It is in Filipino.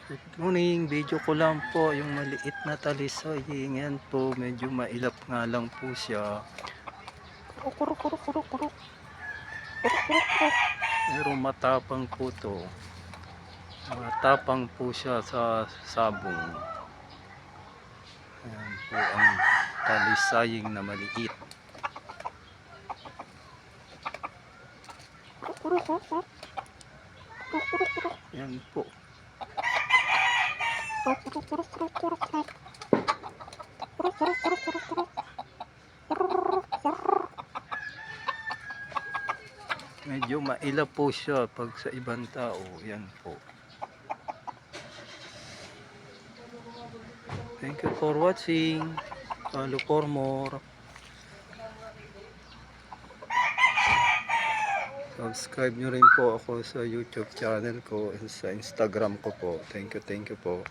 Good morning, video ko lang po yung maliit na talisoy. Yan po, medyo mailap nga lang po siya. Kuruk, kuruk, kuruk, kuruk, kuruk. Kuruk, kuruk, kuruk. Pero matapang po to. Matapang po siya sa sabong. Ayan po ang talisaying na maliit. Kuruk, kuruk, kuruk, kuruk. Kuruk, kuruk, kuruk. Yan po. Kuruk, kuruk, kuruk, kuruk, kuruk, kuruk. Kuruk, kuruk, kuruk, kuruk, kuruk. Medyo mailap po siya pag sa ibang tao. Yan po. Thank you for watching. Follow for more. Subscribe nyo rin po ako sa YouTube channel ko and sa Instagram ko po. Thank you po.